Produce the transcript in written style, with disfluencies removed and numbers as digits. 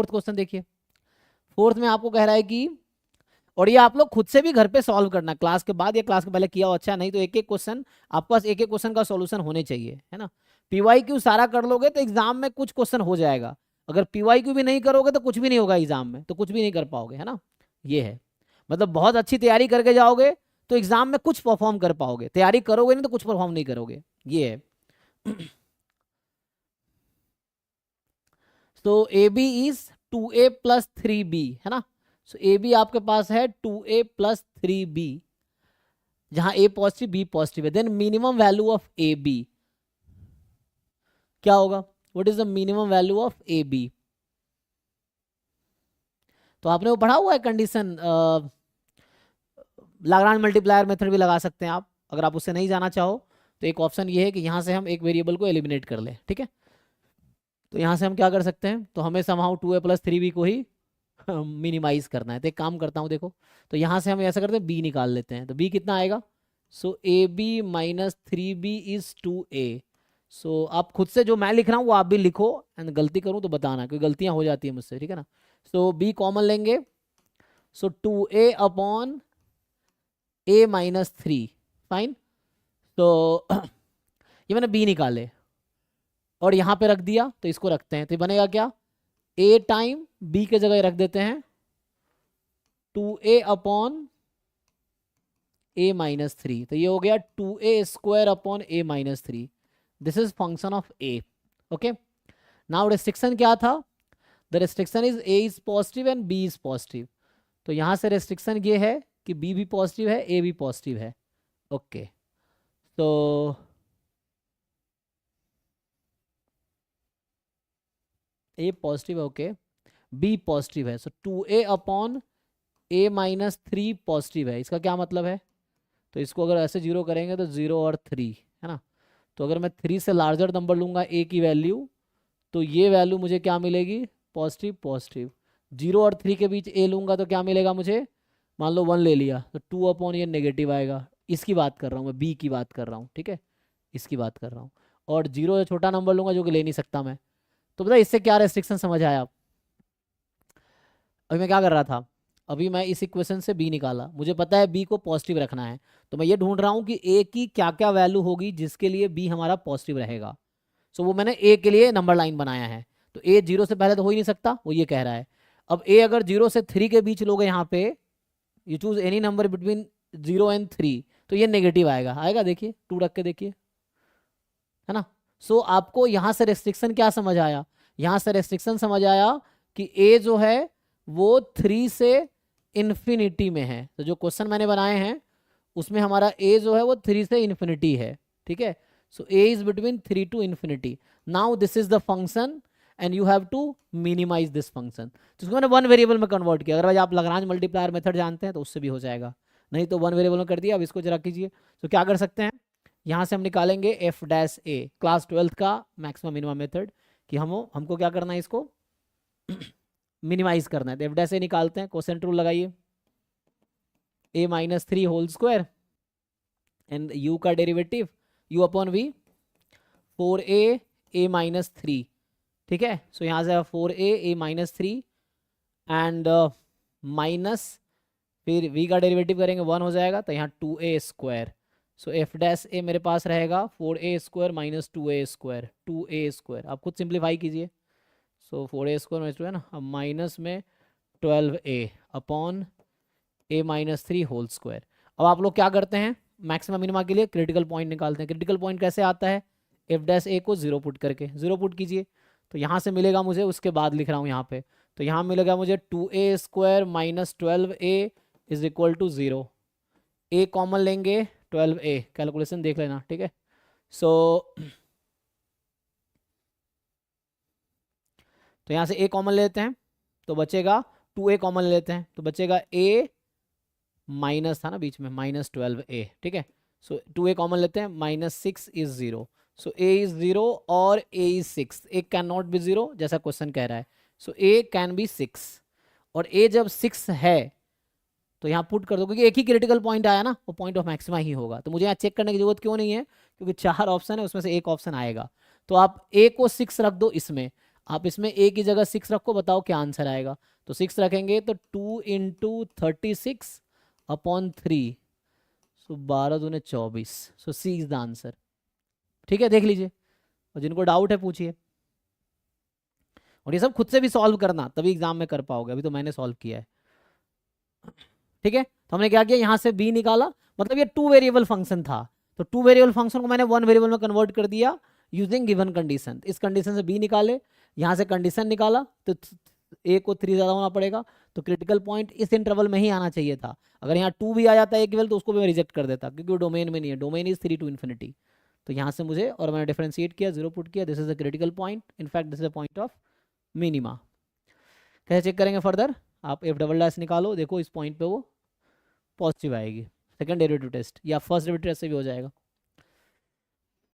Fourth question देखिए। Fourth में आपको कह रहा है कि, और ये आप लोग खुद से भी घर पे सॉल्व करना, क्लास के बाद या क्लास के पहले किया हो अच्छा, नहीं तो एक एक क्वेश्चन आपके पास, एक एक क्वेश्चन का सॉल्यूशन होने चाहिए, है ना। पीवाईक्यू सारा कर लोगे तो एग्जाम में कुछ क्वेश्चन हो जाएगा, अगर पीवाईक्यू भी नहीं करोगे तो कुछ भी नहीं होगा एग्जाम में, तो कुछ भी नहीं कर पाओगे, है ना। ये है, मतलब बहुत अच्छी तैयारी करके जाओगे तो एग्जाम में कुछ परफॉर्म कर पाओगे, तैयारी करोगे नहीं तो कुछ परफॉर्म नहीं करोगे, ये है। तो A B is 2a plus 3b, है ना। सो ए बी आपके पास है 2a प्लस 3b, जहां a पॉजिटिव b पॉजिटिव है। Then minimum value of A B क्या होगा, what is the minimum value of A B. तो आपने वो पढ़ा हुआ है कंडीशन, लाग्रांज मल्टीप्लायर मेथड भी लगा सकते हैं आप, अगर आप उससे नहीं जाना चाहो तो एक ऑप्शन ये है कि यहाँ से हम एक वेरिएबल को एलिमिनेट कर लें, ठीक है। तो यहाँ से हम क्या कर सकते हैं, तो हमें समहाउ 2a प्लस 3b को ही मिनिमाइज करना है, तो एक काम करता हूँ देखो, तो यहाँ से हम ऐसा करते हैं b निकाल लेते हैं, तो b कितना आएगा, so a b minus 3b is 2a। So आप खुद से जो मैं लिख रहा हूँ वो आप भी लिखो, एंड गलती करूँ तो बताना, क्योंकि गलतियाँ हो जाती है मुझसे, ठीक है ना। सो b कॉमन लेंगे, सो 2a upon a minus 3, fine. तो ये मैंने b निकाले और यहाँ पे रख दिया, तो इसको रखते हैं, तो ये बनेगा क्या, a टाइम b के जगह रख देते हैं 2a अपॉन a माइनस 3, तो ये हो गया 2a square upon a minus 3, this is function of a। Okay, now restriction क्या था, the restriction is a is positive and b is positive, तो यहाँ से रेस्ट्रिक्शन ये है कि b भी पॉजिटिव है a भी पॉजिटिव है। ओके, तो a पॉजिटिव है, ओके, b पॉजिटिव है, सो 2a upon a minus 3 positive है, इसका क्या मतलब है, तो इसको अगर ऐसे जीरो करेंगे तो 0 और 3, है ना। तो अगर मैं 3 से लार्जर नंबर लूंगा a की वैल्यू, तो ये वैल्यू मुझे क्या मिलेगी, पॉजिटिव पॉजिटिव। 0 और 3 के बीच a लूंगा तो क्या मिलेगा मुझे, मान लो 1 ले लिया तो 2 अपॉन ये नेगेटिव आएगा, इसकी बात कर रहा हूँ मैं, b की बात कर रहा हूँ, ठीक है, इसकी बात कर रहा हूँ। और 0 या छोटा नंबर लूंगा जो कि ले नहीं सकता मैं। तो पता है इससे क्या रेस्ट्रिक्शन समझ आया आप, अभी मैं क्या कर रहा था, अभी मैं इस इक्वेशन से b निकाला, मुझे पता है b को पॉजिटिव रखना है, तो मैं ये ढूंढ रहा हूँ कि a की क्या क्या वैल्यू होगी जिसके लिए b हमारा पॉजिटिव रहेगा। सो वो मैंने a के लिए नंबर लाइन बनाया है, तो a 0 से पहले तो हो ही नहीं सकता, वो ये कह रहा है। अब a अगर 0 से 3 के बीच लोगे यहाँ पे, you choose any number between 0 and 3, तो ये नेगेटिव आएगा, आएगा देखिए, 2 रख के देखिए, है ना। सो आपको यहाँ से रेस्ट्रिक्शन क्या समझ आया, यहाँ से रेस्ट्रिक्शन समझ आया कि a जो है वो 3 से इन्फिनिटी में है, तो जो क्वेश्चन मैंने बनाए हैं उसमें हमारा a जो है वो 3 से इन्फिनिटी है, ठीक है। So a is between 3 to infinity, now this is the function and you have to minimize this function, जिसको मैंने वन वेरिएबल में कन्वर्ट किया, अगर आप लाग्रांज मल्टीप्लायर मेथड जानते हैं तो उससे भी हो जाएगा, नहीं तो वन वेरिएबल में कर दिया। अब इसको जरा कीजिए, तो क्या कर सकते हैं, यहाँ से हम निकालेंगे एफ डैश ए, क्लास 12th का मैक्सिमम मिनिमम मेथड, कि हमको क्या करना है, इसको मिनिमाइज करना है, तो एफ डैश ए निकालते हैं, कोसेंट रूल लगाइए, a minus 3 whole square and u का derivative u upon V 4a a minus 3, ठीक है। सो यहाँ से 4a a minus 3 and minus फिर v का डेरिवेटिव करेंगे 1 हो जाएगा, तो यहाँ 2a square, so F dash A मेरे पास रहेगा 4a square minus 2a square, 2a square, आप खुद सिंप्लीफाई कीजिए, सो 4a स्क्वायर माइनस 2 है ना, अब माइनस में 12a upon a minus 3 whole square. अब आप लोग क्या करते हैं, मैक्सिमम मिनिमा के लिए क्रिटिकल पॉइंट निकालते हैं, क्रिटिकल पॉइंट कैसे आता है, एफ डैश ए को 0 पुट करके, 0 पुट कीजिए, तो यहाँ से मिलेगा मुझे, उसके बाद लिख रहा हूँ यहाँ पे, तो यहाँ मिलेगा मुझे 2a square minus 12a is equal to 0, a common लेंगे 12a, कैलकुलेशन देख लेना, ठीक है। सो तो यहाँ से a कॉमन लेते हैं तो बचेगा 2a कॉमन लेते हैं तो बचेगा a माइनस था ना बीच में, माइनस 12a, ठीक है। सो 2a कॉमन लेते हैं, minus 6 is 0, so a is 0 और a is 6, a can not be 0 जैसा क्वेश्चन कह रहा है, सो a कैन बी 6, और a जब 6 है तो यहाँ पुट कर दो, क्योंकि एक ही क्रिटिकल पॉइंट आया ना, वो पॉइंट ऑफ मैक्सिमा ही होगा, तो मुझे यहाँ चेक करने की जरूरत क्यों नहीं है, क्योंकि 4 ऑप्शन है उसमें से एक ऑप्शन आएगा, तो आप a को 6 रख दो इसमें, आप इसमें a की जगह 6 रखो, बताओ क्या आंसर आएगा। तो 6 रखेंगे तो 2 इंटू 36 अपॉन 3, सो 12 दूने 24, so C is the answer. ठीक है, देख लीजिए, और जिनको डाउट है पूछिए। और ये सब खुद से भी सॉल्व करना, तभी एग्जाम में कर पाओगे, अभी तो मैंने सॉल्व किया है। ठीक है, तो हमने क्या किया, यहाँ से b निकाला, मतलब ये 2 वेरिएबल फंक्शन था, तो 2 वेरिएबल फंक्शन को मैंने 1 वेरिएबल में कन्वर्ट कर दिया यूजिंग गिवन कंडीशन। इस कंडीशन से b निकाले, यहाँ से कंडीशन निकाला, तो a को 3 ज़्यादा होना पड़ेगा, तो क्रिटिकल पॉइंट इस इंटरवल में ही आना चाहिए था। अगर यहाँ 2 भी आ जाता है केवल, तो उसको भी मैं रिजेक्ट कर देता, क्योंकि वो डोमेन में नहीं है, डोमेन इज 3 to infinity। तो यहाँ से मुझे, और मैंने डिफरेंशिएट किया, 0 पुट किया, this is the critical point, in fact this is the point of minima. कैसे चेक करेंगे फर्दर, आप एफ डबल डैश निकालो, देखो इस पॉइंट पे वो पॉजिटिव आएगी, सेकंड डेरिवेटिव टेस्ट या फर्स्ट डेरिवेटिव टेस्ट से भी हो जाएगा।